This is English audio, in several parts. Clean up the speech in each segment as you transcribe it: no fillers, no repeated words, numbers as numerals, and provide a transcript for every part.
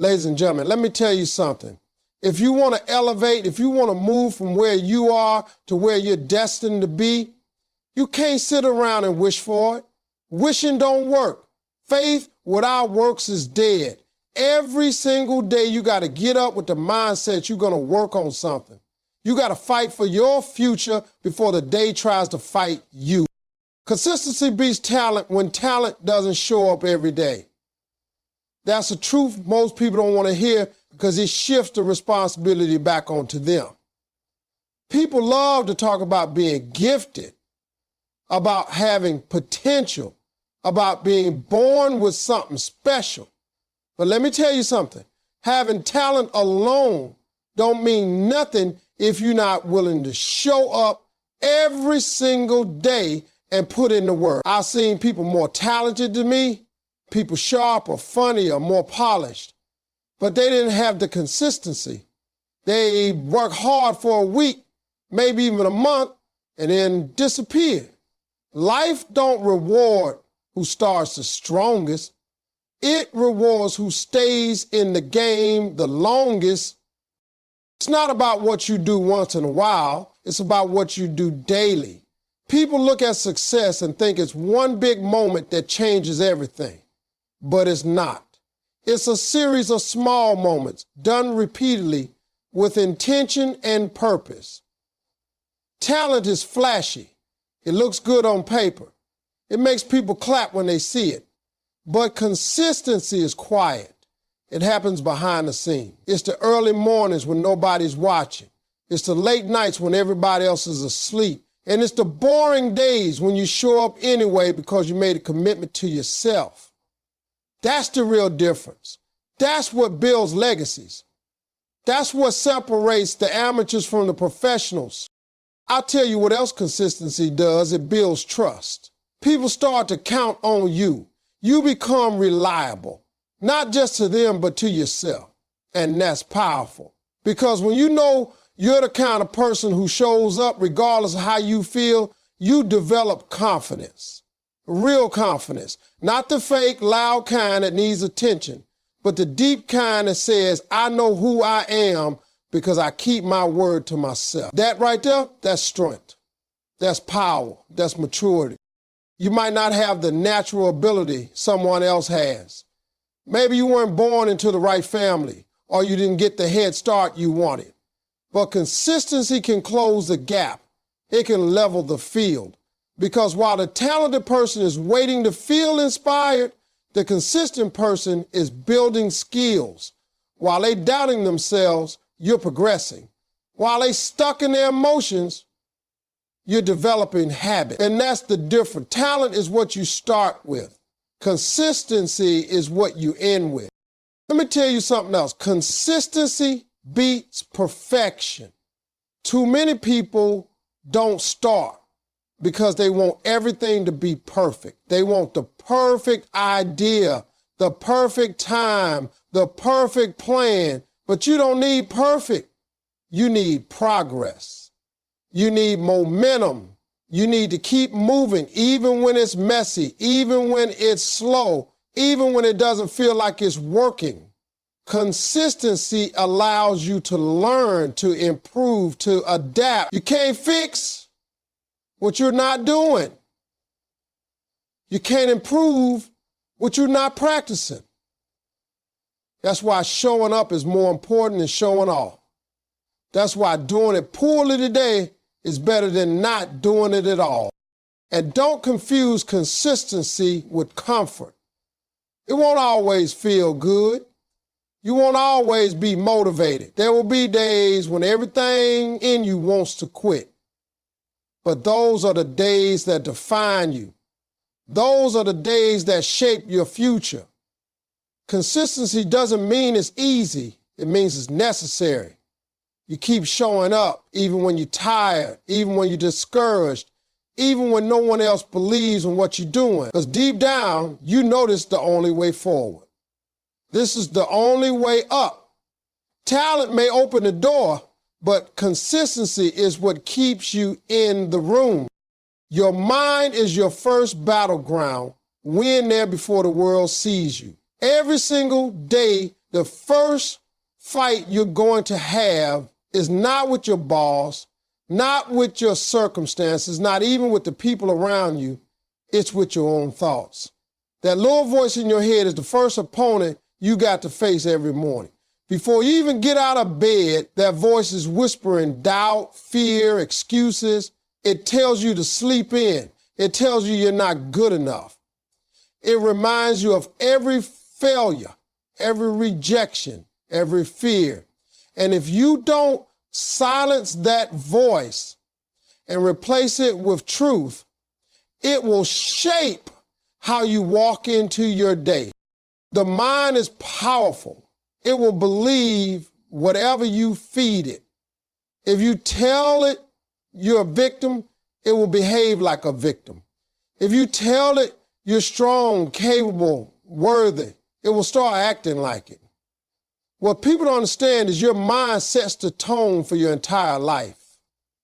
Ladies and gentlemen, let me tell you something. If you want to elevate, if you want to move from where you are to where you're destined to be, you can't sit around and wish for it. Wishing don't work. Faith without works is dead. Every single day you got to get up with the mindset you're going to work on something. You got to fight for your future before the day tries to fight you. Consistency beats talent when talent doesn't show up every day. That's a truth most people don't want to hear because it shifts the responsibility back onto them. People love to talk about being gifted, about having potential, about being born with something special. But let me tell you something. Having talent alone don't mean nothing if you're not willing to show up every single day and put in the work. I've seen people more talented than me, people sharper, funnier, more polished, but they didn't have the consistency. They work hard for a week, maybe even a month, and then disappear. Life don't reward who starts the strongest. It rewards who stays in the game the longest. It's not about what you do once in a while. It's about what you do daily. People look at success and think it's one big moment that changes everything, but it's not. It's a series of small moments done repeatedly with intention and purpose. Talent is flashy. It looks good on paper. It makes people clap when they see it. But consistency is quiet. It happens behind the scenes. It's the early mornings when nobody's watching. It's the late nights when everybody else is asleep. And it's the boring days when you show up anyway because you made a commitment to yourself. That's the real difference. That's what builds legacies. That's what separates the amateurs from the professionals. I'll tell you what else consistency does. It builds trust. People start to count on you. You become reliable, not just to them, but to yourself. And that's powerful. Because when you know you're the kind of person who shows up regardless of how you feel, you develop confidence, real confidence. Not the fake, loud kind that needs attention, but the deep kind that says, I know who I am because I keep my word to myself. That right there, that's strength. That's power. That's maturity. You might not have the natural ability someone else has. Maybe you weren't born into the right family, or you didn't get the head start you wanted. But consistency can close the gap. It can level the field. Because while the talented person is waiting to feel inspired, the consistent person is building skills. While they doubting themselves, you're progressing. While they stuck in their emotions, you're developing habit. And that's the difference. Talent is what you start with. Consistency is what you end with. Let me tell you something else. Consistency beats perfection. Too many people don't start because they want everything to be perfect. They want the perfect idea, the perfect time, the perfect plan. But you don't need perfect. You need progress. You need momentum. You need to keep moving, even when it's messy, even when it's slow, even when it doesn't feel like it's working. Consistency allows you to learn, to improve, to adapt. You can't fix what you're not doing. You can't improve what you're not practicing. That's why showing up is more important than showing off. That's why doing it poorly today is better than not doing it at all. And don't confuse consistency with comfort. It won't always feel good. You won't always be motivated. There will be days when everything in you wants to quit. But those are the days that define you. Those are the days that shape your future. Consistency doesn't mean it's easy. It means it's necessary. You keep showing up even when you're tired, even when you're discouraged, even when no one else believes in what you're doing. Because deep down, you know this is the only way forward. This is the only way up. Talent may open the door, but consistency is what keeps you in the room. Your mind is your first battleground. Win there before the world sees you. Every single day, The first fight you're going to have is not with your boss, not with your circumstances, not even with the people around you. It's with your own thoughts. That little voice in your head is the first opponent you got to face every morning. Before you even get out of bed, that voice is whispering doubt, fear, excuses. It tells you to sleep in. It tells you you're not good enough. It reminds you of every failure, every rejection, every fear. And if you don't silence that voice and replace it with truth, it will shape how you walk into your day. The mind is powerful. It will believe whatever you feed it. If you tell it you're a victim, it will behave like a victim. If you tell it you're strong, capable, worthy, it will start acting like it. What people don't understand is your mind sets the tone for your entire life.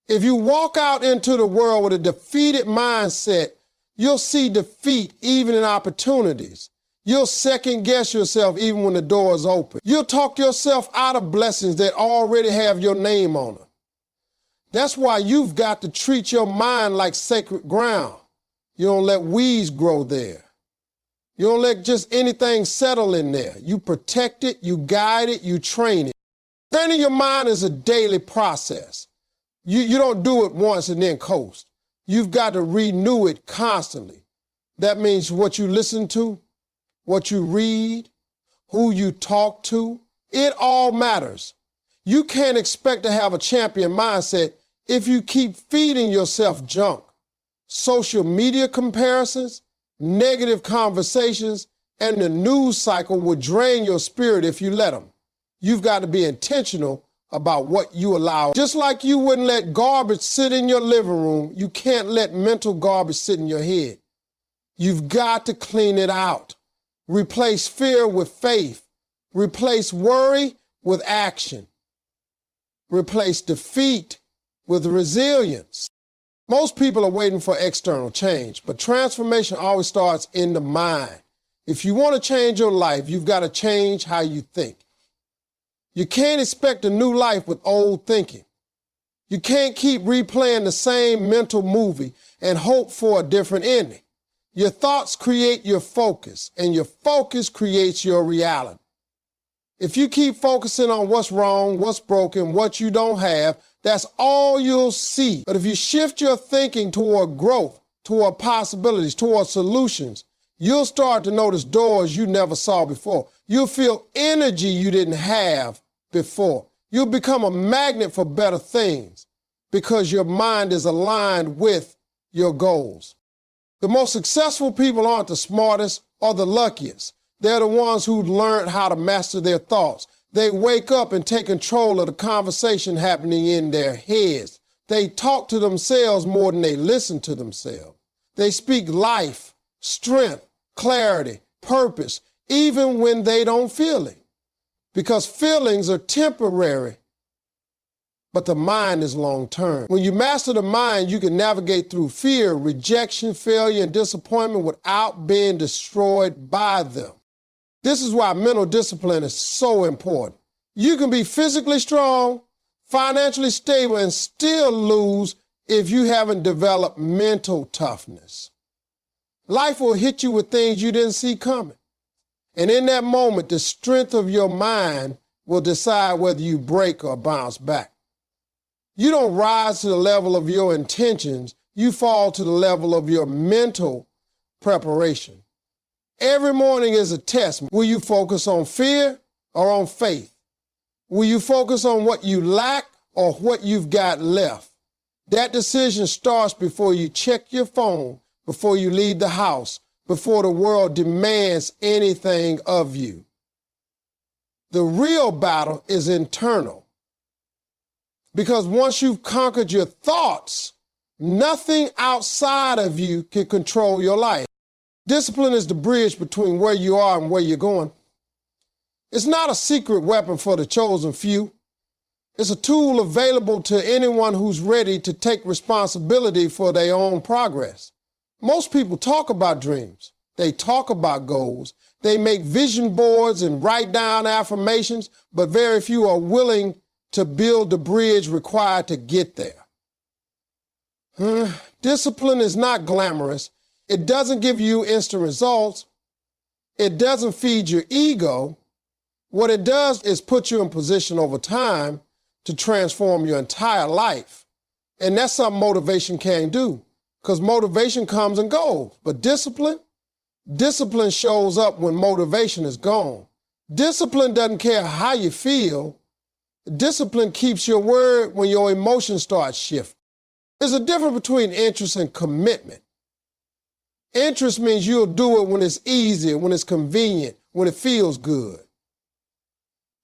If you walk out into the world with a defeated mindset, you'll see defeat even in opportunities. You'll second guess yourself even when the door is open. You'll talk yourself out of blessings that already have your name on them. That's why you've got to treat your mind like sacred ground. You don't let weeds grow there. You don't let just anything settle in there. You protect it, you guide it, you train it. Training your mind is a daily process. You don't do it once and then coast. You've got to renew it constantly. That means what you listen to, what you read, who you talk to, it all matters. You can't expect to have a champion mindset if you keep feeding yourself junk. Social media comparisons, negative conversations, and the news cycle will drain your spirit if you let them. You've got to be intentional about what you allow. Just like you wouldn't let garbage sit in your living room, you can't let mental garbage sit in your head. You've got to clean it out. Replace fear with faith. Replace worry with action. Replace defeat with resilience. Most people are waiting for external change, but transformation always starts in the mind. If you want to change your life, you've got to change how you think. You can't expect a new life with old thinking. You can't keep replaying the same mental movie and hope for a different ending. Your thoughts create your focus, and your focus creates your reality. If you keep focusing on what's wrong, what's broken, what you don't have, that's all you'll see. But if you shift your thinking toward growth, toward possibilities, toward solutions, you'll start to notice doors you never saw before. You'll feel energy you didn't have before. You'll become a magnet for better things because your mind is aligned with your goals. The most successful people aren't the smartest or the luckiest. They're the ones who learned how to master their thoughts. They wake up and take control of the conversation happening in their heads. They talk to themselves more than they listen to themselves. They speak life, strength, clarity, purpose, even when they don't feel it. Because feelings are temporary, but the mind is long-term. When you master the mind, you can navigate through fear, rejection, failure, and disappointment without being destroyed by them. This is why mental discipline is so important. You can be physically strong, financially stable, and still lose if you haven't developed mental toughness. Life will hit you with things you didn't see coming. And in that moment, the strength of your mind will decide whether you break or bounce back. You don't rise to the level of your intentions, you fall to the level of your mental preparation. Every morning is a test. Will you focus on fear or on faith? Will you focus on what you lack or what you've got left? That decision starts before you check your phone, before you leave the house, before the world demands anything of you. The real battle is internal. Because once you've conquered your thoughts, nothing outside of you can control your life. Discipline is the bridge between where you are and where you're going. It's not a secret weapon for the chosen few. It's a tool available to anyone who's ready to take responsibility for their own progress. Most people talk about dreams. They talk about goals. They make vision boards and write down affirmations, but very few are willing to build the bridge required to get there. Discipline is not glamorous. It doesn't give you instant results. It doesn't feed your ego. What it does is put you in position over time to transform your entire life. And that's something motivation can't do, because motivation comes and goes. But discipline shows up when motivation is gone. Discipline doesn't care how you feel. Discipline keeps your word when your emotions start shifting. There's a difference between interest and commitment. Interest means you'll do it when it's easy, when it's convenient, when it feels good.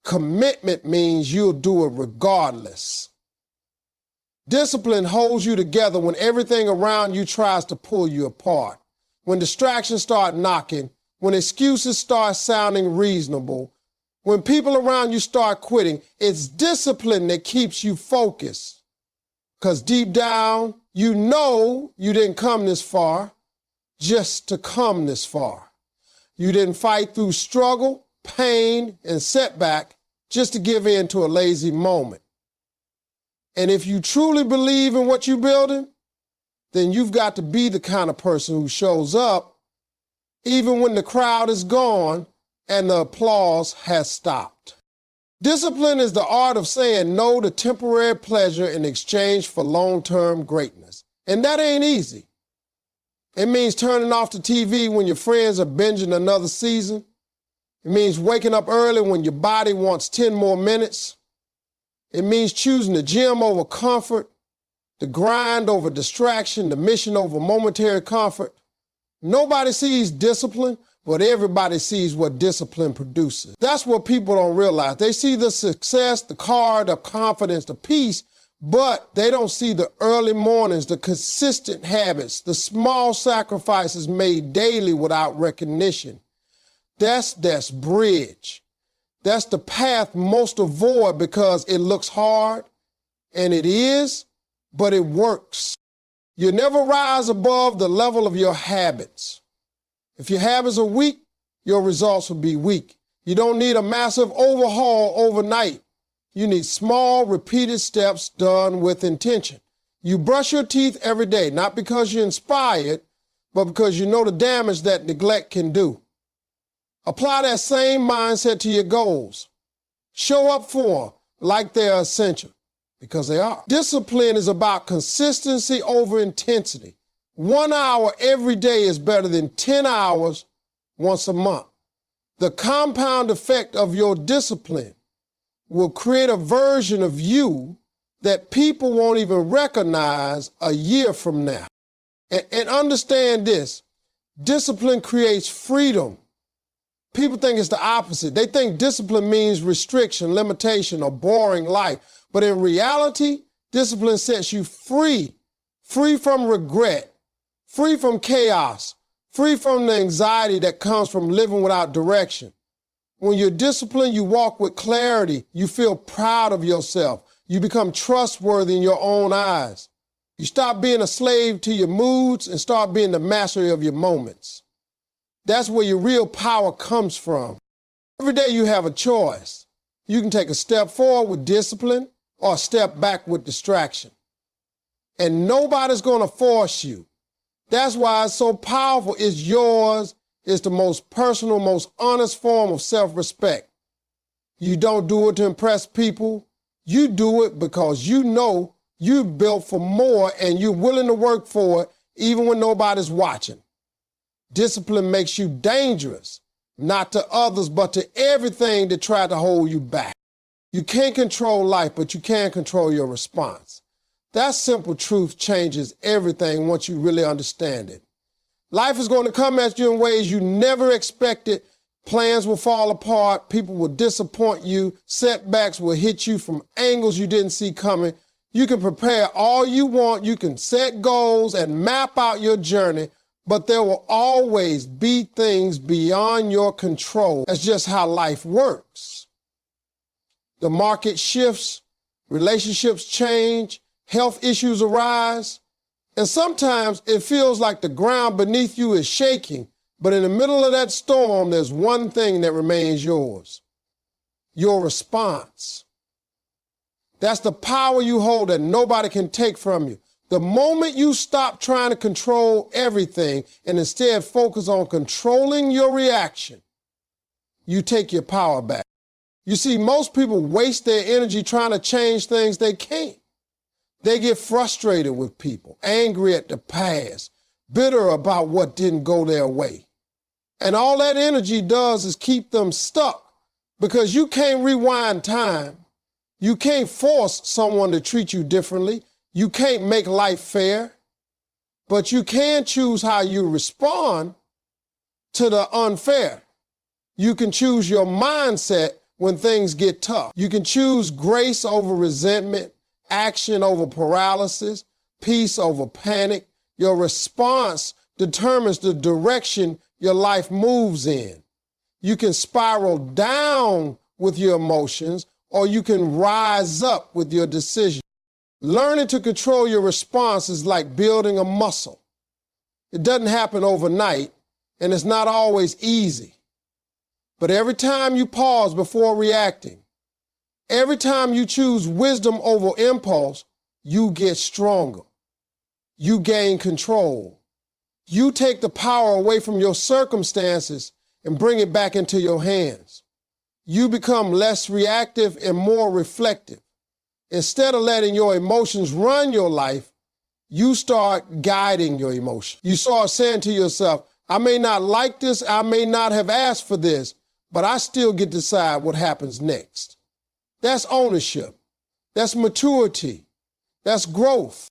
Commitment means you'll do it regardless. Discipline holds you together when everything around you tries to pull you apart. When distractions start knocking, when excuses start sounding reasonable, when people around you start quitting, it's discipline that keeps you focused. Because deep down, you know you didn't come this far just to come this far. You didn't fight through struggle, pain, and setback just to give in to a lazy moment. And if you truly believe in what you're building, then you've got to be the kind of person who shows up even when the crowd is gone and the applause has stopped. Discipline is the art of saying no to temporary pleasure in exchange for long-term greatness. And that ain't easy. It means turning off the TV when your friends are binging another season. It means waking up early when your body wants 10 more minutes. It means choosing the gym over comfort, the grind over distraction, the mission over momentary comfort. Nobody sees discipline, but everybody sees what discipline produces. That's what people don't realize. They see the success, the car, the confidence, the peace, but they don't see the early mornings, the consistent habits, the small sacrifices made daily without recognition. That's bridge. That's the path most avoid because it looks hard, and it is, but it works. You never rise above the level of your habits. If your habits are weak, your results will be weak. You don't need a massive overhaul overnight. You need small, repeated steps done with intention. You brush your teeth every day, not because you're inspired, but because you know the damage that neglect can do. Apply that same mindset to your goals. Show up for them like they're essential, because they are. Discipline is about consistency over intensity. 1 hour every day is better than 10 hours once a month. The compound effect of your discipline will create a version of you that people won't even recognize a year from now. And understand this, discipline creates freedom. People think it's the opposite. They think discipline means restriction, limitation, or boring life. But in reality, discipline sets you free, free from regret, free from chaos, free from the anxiety that comes from living without direction. When you're disciplined, you walk with clarity. You feel proud of yourself. You become trustworthy in your own eyes. You stop being a slave to your moods and start being the master of your moments. That's where your real power comes from. Every day you have a choice. You can take a step forward with discipline or a step back with distraction. And nobody's going to force you. That's why it's so powerful. It's yours. It's the most personal, most honest form of self-respect. You don't do it to impress people. You do it because you know you're built for more and you're willing to work for it even when nobody's watching. Discipline makes you dangerous, not to others, but to everything that tried to hold you back. You can't control life, but you can control your response. That simple truth changes everything once you really understand it. Life is going to come at you in ways you never expected. Plans will fall apart. People will disappoint you. Setbacks will hit you from angles you didn't see coming. You can prepare all you want. You can set goals and map out your journey, but there will always be things beyond your control. That's just how life works. The market shifts, relationships change, health issues arise, and sometimes it feels like the ground beneath you is shaking, But in the middle of that storm, there's one thing that remains yours: your response. That's the power you hold that nobody can take from you. The moment you stop trying to control everything and instead focus on controlling your reaction, you take your power back. You see, most people waste their energy trying to change things they can't. They get frustrated with people, angry at the past, bitter about what didn't go their way. And all that energy does is keep them stuck, because you can't rewind time. You can't force someone to treat you differently. You can't make life fair, but you can choose how you respond to the unfair. You can choose your mindset when things get tough. You can choose grace over resentment, action over paralysis, peace over panic. Your response determines the direction your life moves in. You can spiral down with your emotions, or you can rise up with your decision. Learning to control your response is like building a muscle. It doesn't happen overnight, and it's not always easy. But every time you pause before reacting, every time you choose wisdom over impulse, you get stronger. You gain control. You take the power away from your circumstances and bring it back into your hands. You become less reactive and more reflective. Instead of letting your emotions run your life, you start guiding your emotions. You start saying to yourself, I may not like this, I may not have asked for this, but I still get to decide what happens next. That's ownership. That's maturity. That's growth.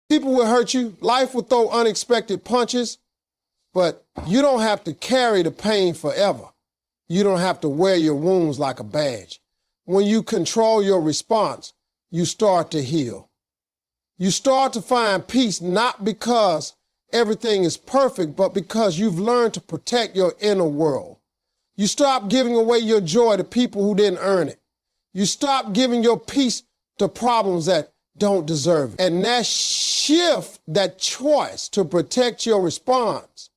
People will hurt you. Life will throw unexpected punches, but you don't have to carry the pain forever. You don't have to wear your wounds like a badge. When you control your response, you start to heal. You start to find peace, not because everything is perfect, but because you've learned to protect your inner world. You stop giving away your joy to people who didn't earn it. You stop giving your peace to problems that don't deserve it. And that shift, that choice to protect your response,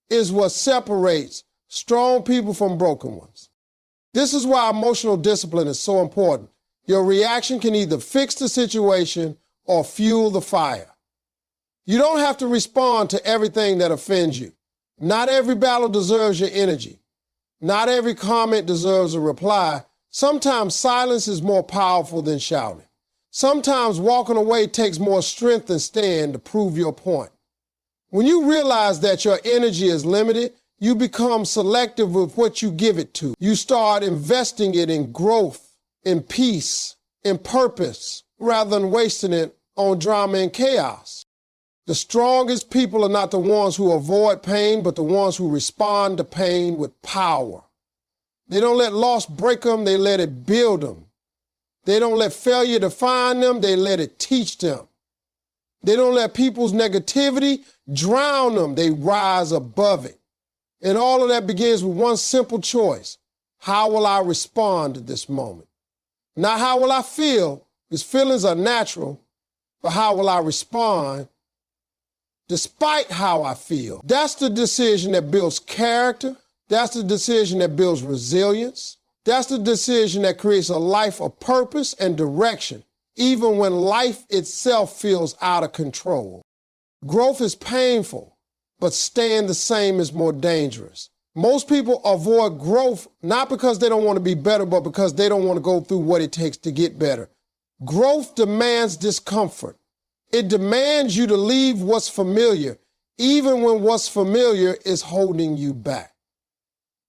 is what separates strong people from broken ones. This is why emotional discipline is so important. Your reaction can either fix the situation or fuel the fire. You don't have to respond to everything that offends you. Not every battle deserves your energy. Not every comment deserves a reply. Sometimes silence is more powerful than shouting. Sometimes walking away takes more strength than staying to prove your point. When you realize that your energy is limited, you become selective with what you give it to. You start investing it in growth, in peace, in purpose, rather than wasting it on drama and chaos. The strongest people are not the ones who avoid pain, but the ones who respond to pain with power. They don't let loss break them, they let it build them. They don't let failure define them, they let it teach them. They don't let people's negativity drown them, they rise above it. And all of that begins with one simple choice. How will I respond to this moment? Not how will I feel, because feelings are natural, but how will I respond despite how I feel? That's the decision that builds character. That's the decision that builds resilience. That's the decision that creates a life of purpose and direction, even when life itself feels out of control. Growth is painful, but staying the same is more dangerous. Most people avoid growth not because they don't want to be better, but because they don't want to go through what it takes to get better. Growth demands discomfort. It demands you to leave what's familiar, even when what's familiar is holding you back.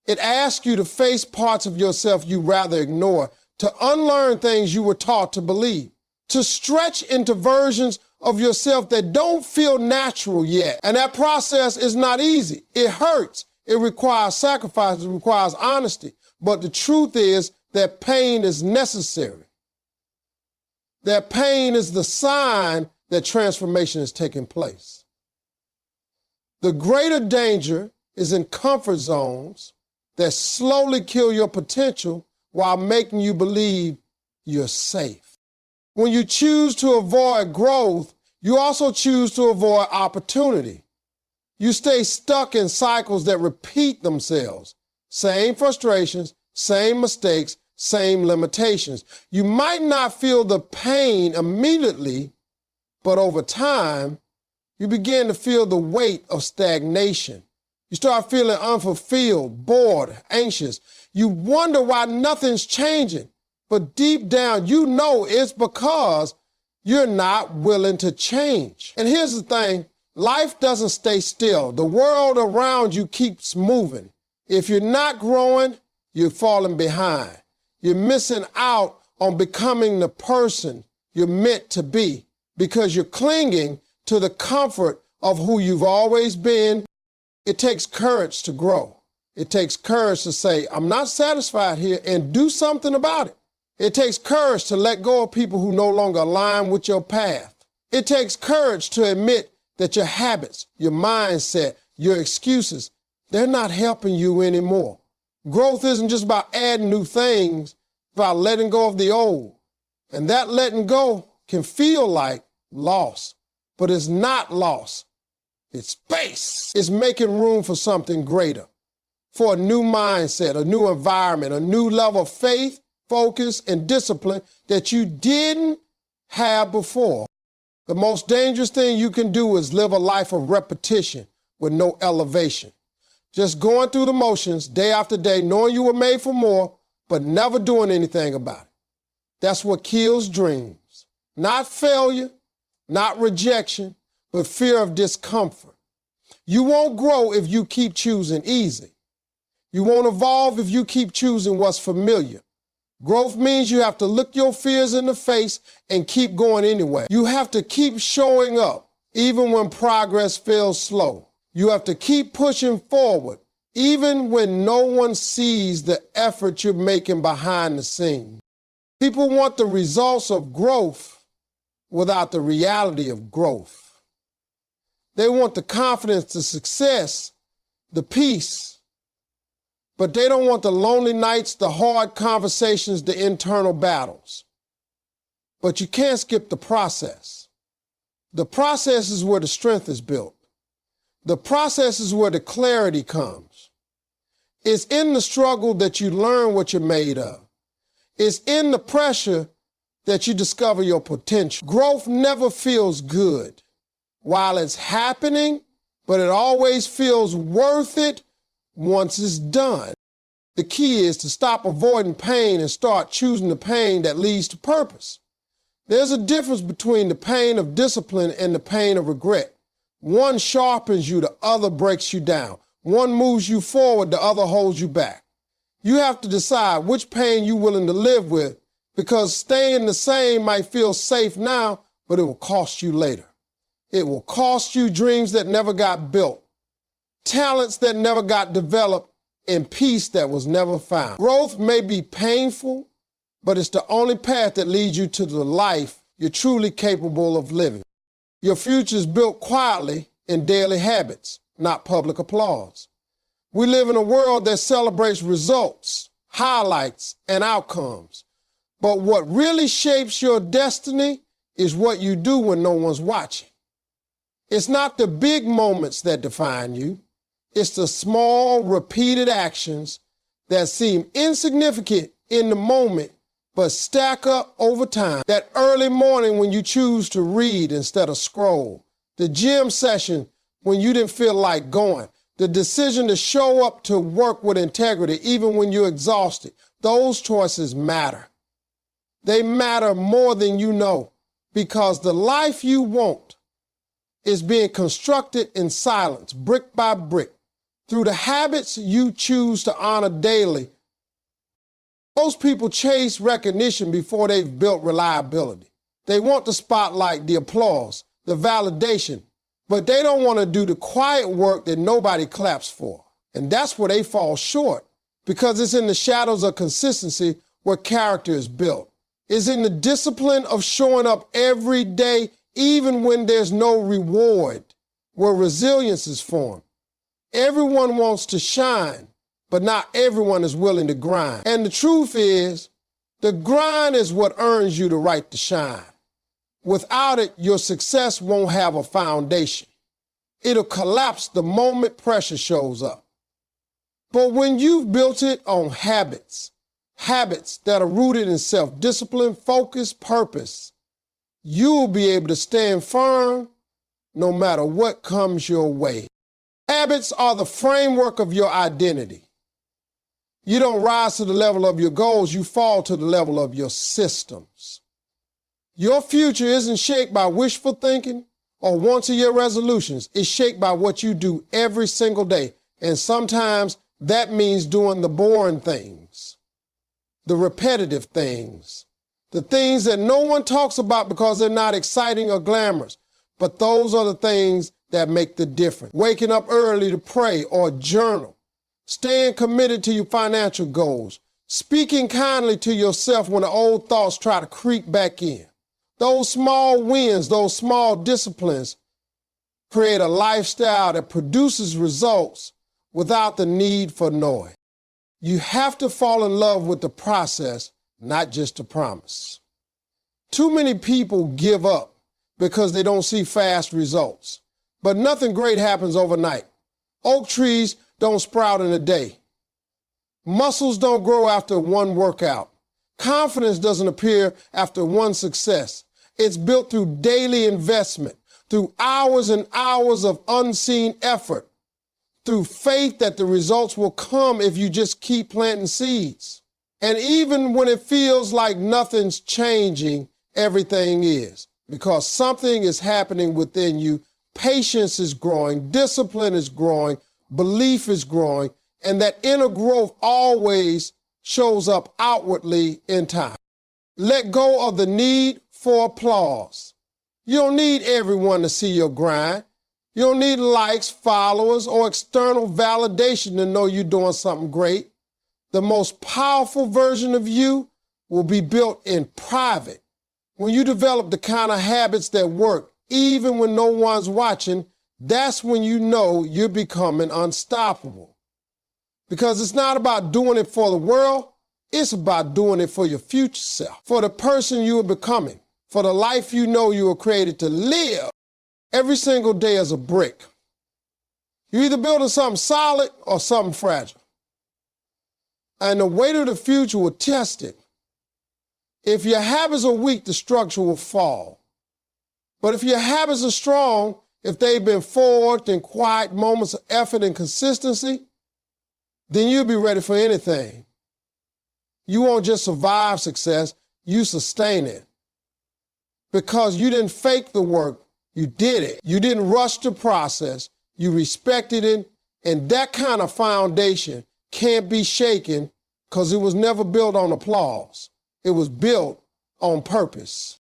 It asks you to face parts of yourself you rather ignore, to unlearn things you were taught to believe, to stretch into versions of yourself that don't feel natural yet. And that process is not easy. It hurts. It requires sacrifice. It requires honesty. But the truth is that pain is necessary. That pain is the sign that transformation is taking place. The greater danger is in comfort zones that slowly kill your potential while making you believe you're safe. When you choose to avoid growth, you also choose to avoid opportunity. You stay stuck in cycles that repeat themselves. Same frustrations, same mistakes, same limitations. You might not feel the pain immediately, but over time, you begin to feel the weight of stagnation. You start feeling unfulfilled, bored, anxious. You wonder why nothing's changing. But deep down, you know it's because you're not willing to change. And here's the thing, life doesn't stay still. The world around you keeps moving. If you're not growing, you're falling behind. You're missing out on becoming the person you're meant to be because you're clinging to the comfort of who you've always been. It takes courage to grow. It takes courage to say, I'm not satisfied here, and do something about it. It takes courage to let go of people who no longer align with your path. It takes courage to admit that your habits, your mindset, your excuses, they're not helping you anymore. Growth isn't just about adding new things, it's about letting go of the old. And that letting go can feel like loss, but it's not loss. It's space. It's making room for something greater, for a new mindset, a new environment, a new level of faith, focus, and discipline that you didn't have before. The most dangerous thing you can do is live a life of repetition with no elevation. Just going through the motions day after day, knowing you were made for more, but never doing anything about it. That's what kills dreams. Not failure, not rejection, but fear of discomfort. You won't grow if you keep choosing easy. You won't evolve if you keep choosing what's familiar. Growth means you have to look your fears in the face and keep going anyway. You have to keep showing up even when progress feels slow. You have to keep pushing forward even when no one sees the effort you're making behind the scenes. People want the results of growth without the reality of growth. They want the confidence, the success, the peace, but they don't want the lonely nights, the hard conversations, the internal battles. But you can't skip the process. The process is where the strength is built. The process is where the clarity comes. It's in the struggle that you learn what you're made of. It's in the pressure that you discover your potential. Growth never feels good while it's happening, but it always feels worth it once it's done. The key is to stop avoiding pain and start choosing the pain that leads to purpose. There's a difference between the pain of discipline and the pain of regret. One sharpens you, the other breaks you down. One moves you forward, the other holds you back. You have to decide which pain you're willing to live with, because staying the same might feel safe now, but it will cost you later. It will cost you dreams that never got built, talents that never got developed, and peace that was never found. Growth may be painful, but it's the only path that leads you to the life you're truly capable of living. Your future is built quietly in daily habits, not public applause. We live in a world that celebrates results, highlights, and outcomes. But what really shapes your destiny is what you do when no one's watching. It's not the big moments that define you. It's the small, repeated actions that seem insignificant in the moment, but stack up over time. That early morning when you choose to read instead of scroll. The gym session when you didn't feel like going. The decision to show up to work with integrity even when you're exhausted. Those choices matter. They matter more than you know, because the life you want is being constructed in silence, brick by brick, through the habits you choose to honor daily. Most people chase recognition before they've built reliability. They want the spotlight, the applause, the validation, but they don't want to do the quiet work that nobody claps for. And that's where they fall short, because it's in the shadows of consistency where character is built. It's in the discipline of showing up every day, even when there's no reward, where resilience is formed. Everyone wants to shine, but not everyone is willing to grind. And the truth is, the grind is what earns you the right to shine. Without it, your success won't have a foundation. It'll collapse the moment pressure shows up. But when you've built it on habits that are rooted in self-discipline, focus, purpose, you'll be able to stand firm no matter what comes your way. Habits are the framework of your identity. You don't rise to the level of your goals, you fall to the level of your systems. Your future isn't shaped by wishful thinking or once-a-year resolutions. It's shaped by what you do every single day. And sometimes that means doing the boring things, the repetitive things, the things that no one talks about because they're not exciting or glamorous. But those are the things that make the difference. Waking up early to pray or journal, staying committed to your financial goals, speaking kindly to yourself when the old thoughts try to creep back in. Those small wins, those small disciplines create a lifestyle that produces results without the need for noise. You have to fall in love with the process, not just the promise. Too many people give up because they don't see fast results. But nothing great happens overnight. Oak trees don't sprout in a day. Muscles don't grow after one workout. Confidence doesn't appear after one success. It's built through daily investment, through hours and hours of unseen effort, through faith that the results will come if you just keep planting seeds. And even when it feels like nothing's changing, everything is, because something is happening within you. Patience is growing, discipline is growing, belief is growing, and that inner growth always shows up outwardly in time. Let go of the need for applause. You don't need everyone to see your grind. You don't need likes, followers, or external validation to know you're doing something great. The most powerful version of you will be built in private. When you develop the kind of habits that work, even when no one's watching, that's when you know you're becoming unstoppable. Because it's not about doing it for the world, it's about doing it for your future self, for the person you are becoming, for the life you know you were created to live. Every single day is a brick. You're either building something solid or something fragile. And the weight of the future will test it. If your habits are weak, the structure will fall. But if your habits are strong, if they've been forged in quiet moments of effort and consistency, then you'll be ready for anything. You won't just survive success, you sustain it. Because you didn't fake the work, you did it. You didn't rush the process, you respected it, and that kind of foundation can't be shaken because it was never built on applause. It was built on purpose.